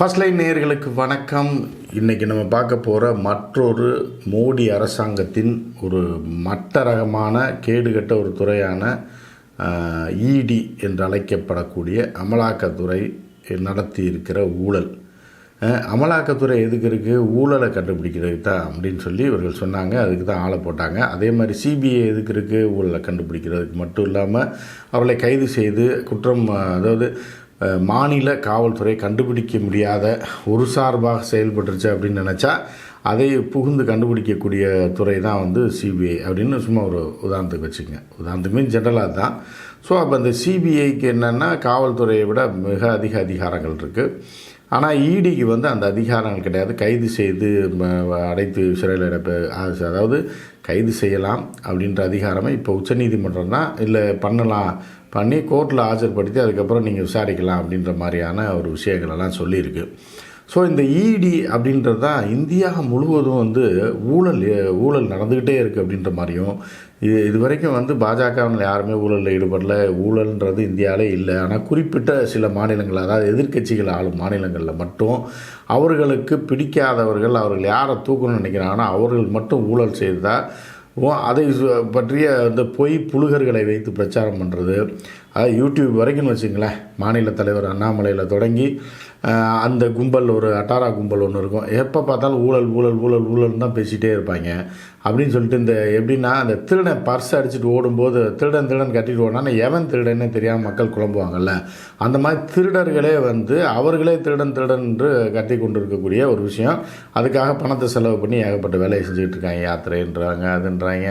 First line நேயர்களுக்கு வணக்கம். இன்றைக்கி நம்ம பார்க்க போகிற மற்றொரு மோடி அரசாங்கத்தின் ஒரு மட்ட ரகமான கேடுகட்ட ஒரு துறையான இடி என்று அழைக்கப்படக்கூடிய அமலாக்கத்துறை நடத்தி இருக்கிற ஊழல். அமலாக்கத்துறை எதுக்கு இருக்குது? ஊழலை கண்டுபிடிக்கிறதுக்கு தான் அப்படின்னு சொல்லி இவர்கள் சொன்னாங்க. அதுக்கு தான் ஆளை போட்டாங்க. அதே மாதிரி சிபிஐ எதுக்கு இருக்குது? ஊழலை கண்டுபிடிக்கிறதுக்கு மட்டும் இல்லாமல் அவர்களை கைது செய்து குற்றம், அதாவது மாநில காவல்துறை கண்டுபிடிக்க முடியாத ஒரு சார்பாக செயல்பட்டுருச்சு அப்படின்னு நினச்சா அதை புகுந்து கண்டுபிடிக்கக்கூடிய துறை தான் சிபிஐ அப்படின்னு சும்மா ஒரு உதாரணத்துக்கு வச்சுக்கோங்க. உதாரணத்துக்கு ஜென்ரலாக தான். ஸோ அப்போ அந்த சிபிஐக்கு என்னென்னா காவல்துறையை விட மிக அதிக அதிகாரங்கள் இருக்குது. ஆனால் இடிக்கு அந்த அதிகாரங்கள் கிடையாது. கைது செய்து அடைத்து சிறையில் அதாவது கைது செய்யலாம் அப்படின்ற அதிகாரமே இப்போ உச்சநீதிமன்றம் தான் இல்லை பண்ணி கோர்ட்டில் ஆஜர்படுத்தி அதுக்கப்புறம் நீங்கள் விசாரிக்கலாம் அப்படின்ற மாதிரியான ஒரு விஷயங்களெல்லாம் சொல்லியிருக்கு. ஸோ இந்த இடி அப்படின்றது தான் இந்தியா முழுவதும் ஊழல் நடந்துக்கிட்டே இருக்குது அப்படின்ற மாதிரியும், இது வரைக்கும் பாஜகவில் யாருமே ஊழலில் ஈடுபடல. ஊழல்ன்றது இந்தியாவிலே இல்லை. ஆனால் குறிப்பிட்ட சில மாநிலங்கள், அதாவது எதிர்க்கட்சிகள் ஆளும் மாநிலங்களில் மட்டும் அவர்களுக்கு பிடிக்காதவர்கள், அவர்கள் யாரை தூக்கணும்னு நினைக்கிறாங்கன்னா அவர்கள் மட்டும் ஊழல் செய்தால் அதை பற்றிய பொய் புழுகர்களை வைத்து பிரச்சாரம் பண்ணுறது. அதாவது யூடியூப் வரைக்கும்னு வச்சுங்களேன். மாநில தலைவர் அண்ணாமலையில் தொடங்கி அந்த கும்பல், ஒரு அட்டாரா கும்பல் ஒன்று இருக்கும். எப்போ பார்த்தாலும் ஊழல் ஊழல் ஊழல் ஊழல் தான் பேசிகிட்டே இருப்பாங்க. அப்படின்னு சொல்லிட்டு எப்படின்னா அந்த திருடன் பர்ஸ் அடிச்சுட்டு ஓடும்போது திருடன் கட்டிட்டு ஓடினா எவன் திருடன்னு தெரியாமல் மக்கள் குழம்புவாங்கள்ல, அந்த மாதிரி திருடர்களே அவர்களே திருடன் என்று கட்டி கொண்டு இருக்கக்கூடிய ஒரு விஷயம். அதுக்காக பணத்தை செலவு பண்ணி ஏகப்பட்ட வேலையை செஞ்சுக்கிட்டு இருக்காங்க. யாத்திரைன்றாங்க, அதுன்றாங்க.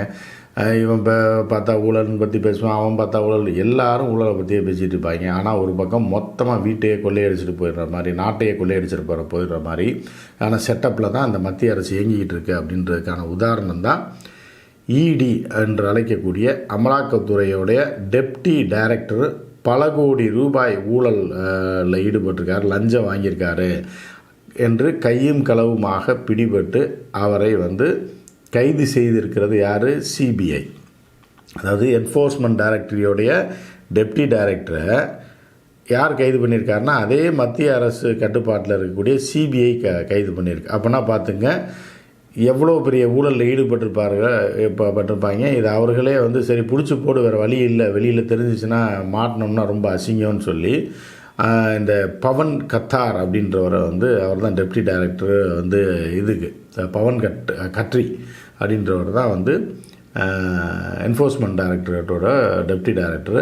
இவன் பார்த்தா ஊழல்னு பற்றி பேசுவான், அவன் பார்த்தா ஊழல், எல்லாரும் ஊழலை பற்றியே பேசிகிட்டு இருப்பாங்க. ஆனால் ஒரு பக்கம் மொத்தமாக வீட்டையே கொள்ளையடிச்சிட்டு போயிடுற மாதிரி, நாட்டையே கொள்ளையடிச்சிட்டு போயிடுற மாதிரி ஆனால் செட்டப்பில் தான் அந்த மத்திய அரசு இயங்கிக்கிட்டு இருக்குது. அப்படின்றதுக்கான உதாரணம் தான் இடி என்று அழைக்கக்கூடிய அமலாக்கத்துறையோடைய டெப்டி டைரக்டர் பல கோடி ரூபாய் ஊழலில் ஈடுபட்டிருக்கார், லஞ்சம் வாங்கியிருக்காரு என்று கையும் களவுமாக பிடிபட்டு அவரை கைது செய்திருக்கிறது யார்? சிபிஐ. அதாவது என்ஃபோர்ஸ்மெண்ட் டைரக்டரியோடைய டெப்டி டைரக்டரை யார் கைது பண்ணியிருக்காருன்னா அதே மத்திய அரசு கட்டுப்பாட்டில் இருக்கக்கூடிய சிபிஐ கைது பண்ணியிருக்கு. அப்போனா பார்த்துங்க எவ்வளோ பெரிய ஊழலில் ஈடுபட்டிருப்பாங்க. இது அவர்களே சரி பிடிச்சி போடு, வேறு வழி இல்லை, வெளியில் தெரிஞ்சிச்சுன்னா மாட்டினோம்னா ரொம்ப அசிங்கம்னு சொல்லி இந்த பவன் கத்தார் அப்படின்றவரை அவர் தான் டெப்டி டைரக்டர் இதுக்கு பவன் கட்ரி அப்படின்றவர் தான் என்ஃபோர்ஸ்மெண்ட் டைரக்டரேட்டோட டெப்டி டைரக்டர்.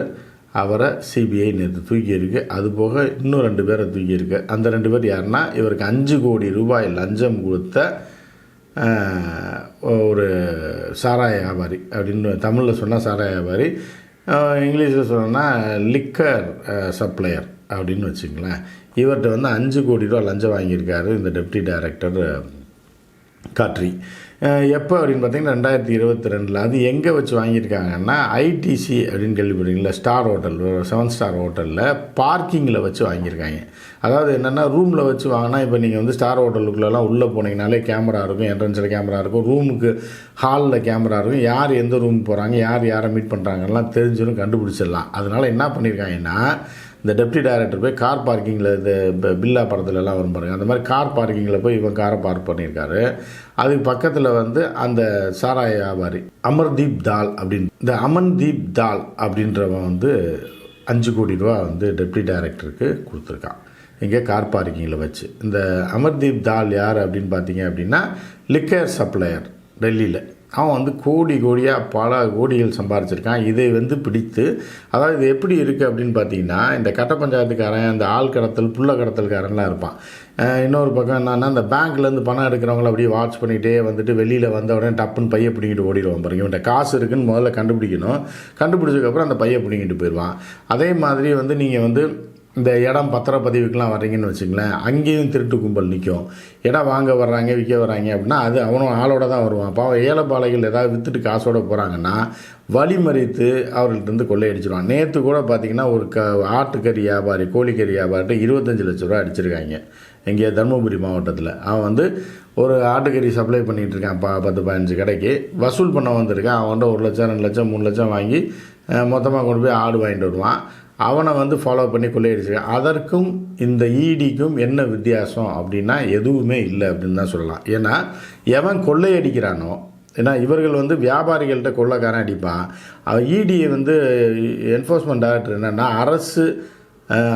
அவரை சிபிஐ நேற்று தூக்கியிருக்கு. அதுபோக இன்னும் 2 பேரை தூக்கியிருக்கு. அந்த 2 பேர் யாருன்னா, இவருக்கு 5 கோடி ரூபாய் லஞ்சம் கொடுத்த ஒரு சாராய வியாபாரி. அப்படின்னு தமிழில் சொன்னால் சாராய வியாபாரி, இங்கிலீஷில் சொன்னால் லிக்கர் சப்ளையர் அப்படின்னு வச்சுங்களேன். இவர்கிட்ட 5 கோடி ரூபா லஞ்சம் வாங்கியிருக்காரு இந்த டெப்டி டைரக்டர் காட்ரி. எப்போ அப்படின்னு பார்த்தீங்கன்னா 2022. அது எங்கே வச்சு வாங்கியிருக்காங்கன்னா ஐடிசி அப்படின்னு கேள்விப்பட்டீங்களா, ஸ்டார் ஹோட்டல், 7 ஸ்டார் ஹோட்டலில் பார்க்கிங்கில் வச்சு வாங்கியிருக்காங்க. அதாவது என்னென்னா ரூமில் வச்சு வாங்கினா, இப்போ நீங்கள் ஸ்டார் ஹோட்டலுக்குள்ளெல்லாம் உள்ளே போனீங்கனாலே கேமரா இருக்கும், என்ட்ரன்ஸில் கேமரா இருக்கும், ரூமுக்கு ஹாலில் கேமரா இருக்கும், யார் எந்த ரூம் போகிறாங்க, யாரை மீட் பண்ணுறாங்கலாம் தெரிஞ்சிடும், கண்டுபிடிச்சிடலாம். அதனால் என்ன பண்ணியிருக்காங்கன்னா, இந்த டெப்டி டைரக்டர் போய் கார் பார்க்கிங்கில், இந்த பில்லா படத்துலலாம் வரும் பாருங்க, அந்த மாதிரி கார் பார்க்கிங்கில் போய் இவன் காரை பார்க் பண்ணியிருக்காரு. அதுக்கு பக்கத்தில் அந்த சாராய வியாபாரி அமர்தீப் தால் அப்படின்னு, இந்த அமன்தீப் தால் அப்படின்றவன் 5 கோடி ரூபா டெப்டி டைரக்டருக்கு கொடுத்துருக்கான் இங்கே கார் பார்க்கிங்கில் வச்சு. இந்த அமர்தீப் தால் யார் அப்படின்னு பார்த்தீங்க அப்படின்னா லிக்கர் சப்ளையர் டெல்லியில். அவன் கோடியாக பல கோடிகள் சம்பாரிச்சிருக்கான். இதை பிடித்து, அதாவது இது எப்படி இருக்குது அப்படின்னு பார்த்தீங்கன்னா, இந்த கட்ட பஞ்சாயத்துக்காரன், இந்த ஆள் கடத்தல், புள்ள கடத்தல்காரன்லாம் இருப்பான். இன்னொரு பக்கம் என்னன்னா, இந்த பேங்க்லேருந்து பணம் எடுக்கிறவங்கள அப்படியே வாட்ச் பண்ணிகிட்டே வெளியில் வந்த உடனே டப்புன்னு பையை பிடிங்கிட்டு ஓடிடுவான் பாருங்க. இவன்கிட்ட காசு இருக்குன்னு முதல்ல கண்டுபிடிக்கணும். கண்டுபிடிச்சதுக்கப்புறம் அந்த பையை பிடிங்கிட்டு போயிடுவான். அதே மாதிரி நீங்கள் இந்த இடம் பத்திரப்பதிவுக்கெலாம் வர்றீங்கன்னு வச்சுங்களேன், அங்கேயும் திருட்டு கும்பல் நிற்கும். இடம் வாங்க வர்றாங்க, விற்க வர்றாங்க அப்படின்னா அது அவனும் ஆளோட தான் வருவான். பாவம் ஏழைப்பாளைகள் ஏதாவது விற்றுட்டு காசோடு போகிறாங்கன்னா வழிமறித்து அவர்கள்ட்ட கொள்ளையடிச்சிடுவான். நேற்று கூட பார்த்திங்கன்னா ஒரு ஆட்டுக்கறி வியாபாரி, கோழிக்கறி வியாபாரிட்ட 25 லட்ச ரூபா அடிச்சிருக்காங்க. எங்கேயோ தருமபுரி மாவட்டத்தில். அவன் ஒரு ஆட்டுக்கறி சப்ளை பண்ணிகிட்டு இருக்கான். 10-15 கடைக்கு வசூல் பண்ண வந்திருக்கான். அவன்கிட்ட 1 லட்சம் 2 லட்சம் 3 லட்சம் வாங்கி மொத்தமாக கொண்டு போய் ஆடு வாங்கிட்டு வருவான். அவனை வந்து ஃபாலோ பண்ணி கொள்ளையடிச்சிருக்கான். அதற்கும் இந்த இடிக்கும் என்ன வித்தியாசம் அப்படின்னா எதுவுமே இல்லை அப்படின்னு தான் சொல்லலாம். ஏன்னா எவன் கொள்ளையடிக்கிறானோ, ஏன்னா இவர்கள் வந்து வியாபாரிகள்கிட்ட கொள்ளைக்காரன் அடிப்பான். இடியை வந்து என்ஃபோர்ஸ்மெண்ட் டைரக்டர் என்னென்னா அரசு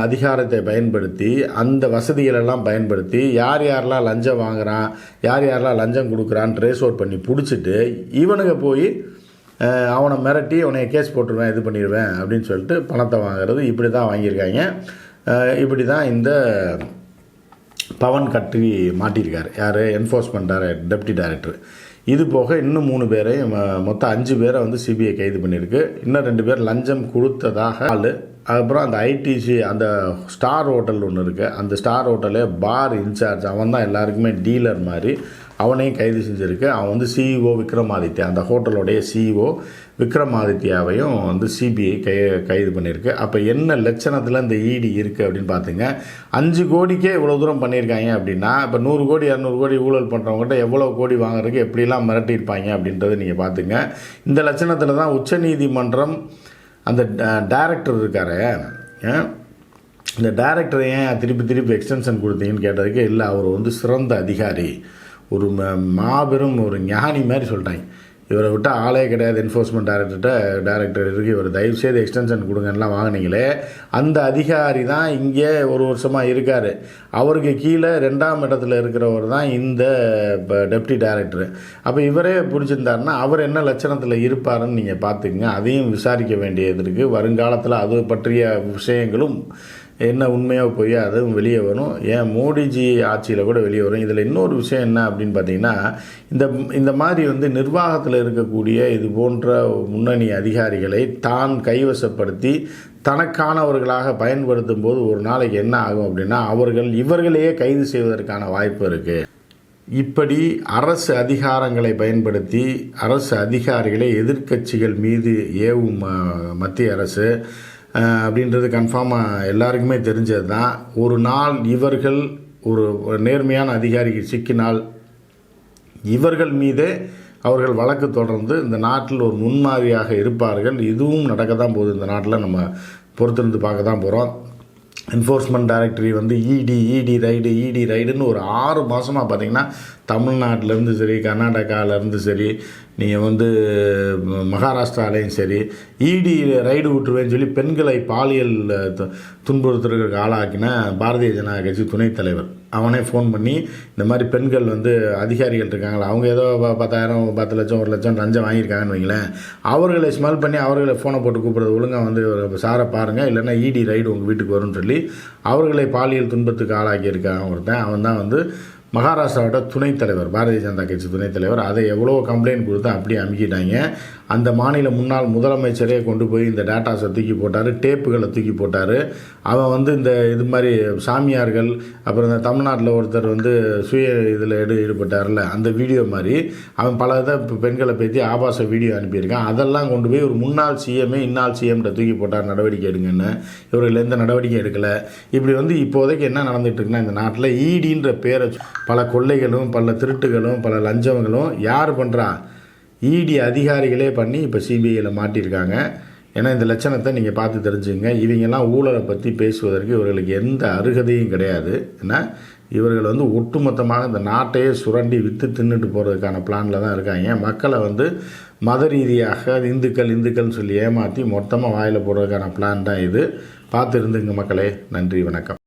அதிகாரத்தை பயன்படுத்தி அந்த வசதிகளெல்லாம் பயன்படுத்தி யார் யாரெல்லாம் லஞ்சம் வாங்குகிறான், யார் யாரெல்லாம் லஞ்சம் கொடுக்குறான்னு ட்ரேஸ் அவுட் பண்ணி பிடிச்சிட்டு இவனுங்க போய் அவனை மிரட்டி அவனை கேஸ் போட்டுருவேன், இது பண்ணிடுவேன் அப்படின்னு சொல்லிட்டு பணத்தை வாங்குறது. இப்படி தான் வாங்கியிருக்காங்க. இப்படி தான் இந்த பவன் கட்டி மாட்டியிருக்கார். யார்? Enforcement deputy director. இது போக இன்னும் 3 பேரை, மொத்தம் 5 பேரை வந்து சிபிஐ கைது பண்ணியிருக்கு. இன்னும் 2 பேர் லஞ்சம் கொடுத்ததாக ஆள். அதுக்கப்புறம் அந்த ஐடிசி அந்த ஸ்டார் ஹோட்டல் ஒன்று இருக்குது, அந்த ஸ்டார் ஹோட்டலே பார் இன்சார்ஜ், அவன் தான் எல்லாருக்குமே டீலர் மாதிரி, அவனையும் கைது செஞ்சுருக்கு. அவன் வந்து சிஇஓ விக்ரமாதித்யா, அந்த ஹோட்டலோடைய சிஇஓ விக்ரமாதித்யாவையும் வந்து சிபிஐ கைது பண்ணியிருக்கு. அப்போ என்ன லட்சணத்தில் இந்த இடி இருக்குது அப்படின்னு பார்த்துங்க. 5 கோடிக்கே இவ்வளோ தூரம் பண்ணியிருக்காங்க அப்படின்னா, இப்போ 100 கோடி 200 கோடி ஊழல் பண்ணுறவங்ககிட்ட எவ்வளோ கோடி வாங்குறதுக்கு எப்படிலாம் மிரட்டியிருப்பாங்க அப்படின்றத நீங்கள் பார்த்துங்க. இந்த லட்சணத்தில் தான் உச்சநீதிமன்றம் அந்த டைரக்டர் இருக்கார், இந்த டைரக்டரை ஏன் திருப்பி எக்ஸ்டென்ஷன் கொடுத்தீங்கன்னு கேட்டதுக்கு, இல்லை அவர் வந்து சிறந்த அதிகாரி, ஒரு மாபெரும் ஒரு ஞானி மாதிரி சொல்லிட்டாங்க. இவரை விட்டால் ஆளே கிடையாது, என்ஃபோர்ஸ்மெண்ட் டைரக்டர் இருக்குது, இவர் தயவுசெய்து எக்ஸ்டென்ஷன் கொடுங்கலாம் வாங்கினீங்களே, அந்த அதிகாரி தான் இங்கே ஒரு வருஷமாக இருக்கார். அவருக்கு கீழே 2ஆம் இடத்துல இருக்கிறவர் தான் இந்த டெப்டி டைரக்டர். அப்போ இவரே பிடிச்சிருந்தாருன்னா அவர் என்ன லட்சணத்தில் இருப்பாருன்னு நீங்கள் பார்த்துக்குங்க. அதையும் விசாரிக்க வேண்டியது இருக்குது. வருங்காலத்தில் அது பற்றிய விஷயங்களும் என்ன உண்மையாக போய் அதுவும் வெளியே வரும். ஏன் மோடிஜி ஆட்சியில் கூட வெளியே வரும். இதில் இன்னொரு விஷயம் என்ன அப்படின்னு பார்த்தீங்கன்னா, இந்த மாதிரி வந்து நிர்வாகத்தில் இருக்கக்கூடிய இது போன்ற முன்னணி அதிகாரிகளை தான் கைவசப்படுத்தி தனக்கானவர்களாக பயன்படுத்தும் போது ஒரு நாளைக்கு என்ன ஆகும் அப்படின்னா, இவர்களையே கைது செய்வதற்கான வாய்ப்பு இருக்குது. இப்படி அரசு அதிகாரங்களை பயன்படுத்தி அரசு அதிகாரிகளை எதிர்க்கட்சிகள் மீது ஏவும் மத்திய அரசு அப்படின்றது கன்ஃபார்மாக எல்லாருக்குமே தெரிஞ்சது தான். ஒரு நாள் இவர்கள் ஒரு நேர்மையான அதிகாரிக்கு சிக்கினால் இவர்கள் மீதே அவர்கள் வழக்கு தொடர்ந்து இந்த நாட்டில் ஒரு முன்மாதிரியாக இருப்பார்கள். இதுவும் நடக்க தான் போகுது. இந்த நாட்டில் நம்ம பொறுத்திருந்து பார்க்க தான் போகிறோம். என்ஃபோர்ஸ்மெண்ட் டைரக்டரி வந்து இடி ரைடுன்னு ஒரு 6 மாதமாக பார்த்திங்கன்னா தமிழ்நாட்டிலேருந்து சரி, கர்நாடகாவிலேருந்து சரி, நீங்கள் வந்து மகாராஷ்டிராலேயும் சரி, இடி ரைடு விட்டுருவேன்னு சொல்லி பெண்களை பாலியல் துன்புறுத்துறதுக்கு ஆளாக்கின பாரதிய ஜனதா கட்சி துணைத் தலைவர் அவனே ஃபோன் பண்ணி, இந்த மாதிரி பெண்கள் வந்து அதிகாரிகள் இருக்காங்களா, அவங்க ஏதோ 10,000 10 லட்சம் 1 லட்சம் லஞ்சம் வாங்கியிருக்காங்கன்னு வைங்களேன், அவர்களை ஸ்மெல் பண்ணி அவர்களை ஃபோனை போட்டு கூப்பிட்றது, ஒழுங்காக வந்து சாரை பாருங்கள், இல்லைன்னா இடி ரைடு உங்கள் வீட்டுக்கு வரும்னு சொல்லி அவர்களை பாலியல் துன்பத்துக்கு ஆளாக்கியிருக்காங்க ஒருத்தன். அவன் தான் வந்து மகாராஷ்டிராவோட துணைத் தலைவர், பாரதிய ஜனதா கட்சி துணைத் தலைவர். அதை எவ்வளோ கம்ப்ளைண்ட் கொடுத்து அப்படியே அமுக்கிட்டாங்க. அந்த மாநில முன்னாள் முதலமைச்சரே கொண்டு போய் இந்த டேட்டாஸை தூக்கி போட்டார், டேப்புகளை தூக்கி போட்டார். அவன் வந்து இந்த இது மாதிரி சாமியார்கள், அப்புறம் இந்த தமிழ்நாட்டில் ஒருத்தர் வந்து சுய இதில் ஈடுபட்டார்ல, அந்த வீடியோ மாதிரி அவன் பல இதை பெண்களை பற்றி ஆபாச வீடியோ அனுப்பியிருக்கான். அதெல்லாம் கொண்டு போய் ஒரு முன்னாள் சிஎம்ஏ இன்னாள் சிஎம்கிட்ட தூக்கி போட்டார், நடவடிக்கை எடுங்கன்னு. இவர்கள் எந்த நடவடிக்கை எடுக்கலை. இப்படி வந்து இப்போதைக்கு என்ன நடந்துகிட்டு இருக்குன்னா, இந்த நாட்டில் இடின்ற பேரை பல கொள்ளைகளும் பல திருட்டுகளும் பல லஞ்சங்களும் யார் பண்ணுறா? இடி அதிகாரிகளே பண்ணி இப்போ சிபிஐயில் மாட்டியிருக்காங்க. ஏன்னா இந்த லட்சணத்தை நீங்கள் பார்த்து தெரிஞ்சுங்க. இவங்கெல்லாம் ஊழலை பற்றி பேசுவதற்கு இவர்களுக்கு எந்த அருகதையும் கிடையாது. ஏன்னா இவர்கள் வந்து ஒட்டுமொத்தமாக இந்த நாட்டையே சுரண்டி விற்று தின்னுட்டு போகிறதுக்கான பிளானில் தான் இருக்காங்க. மக்களை வந்து மத ரீதியாக இந்துக்கள்னு சொல்லி ஏமாற்றி மொத்தமாக வாயில் போடுறதுக்கான பிளான் தான் இது. பார்த்து இருந்துங்க மக்களே. நன்றி, வணக்கம்.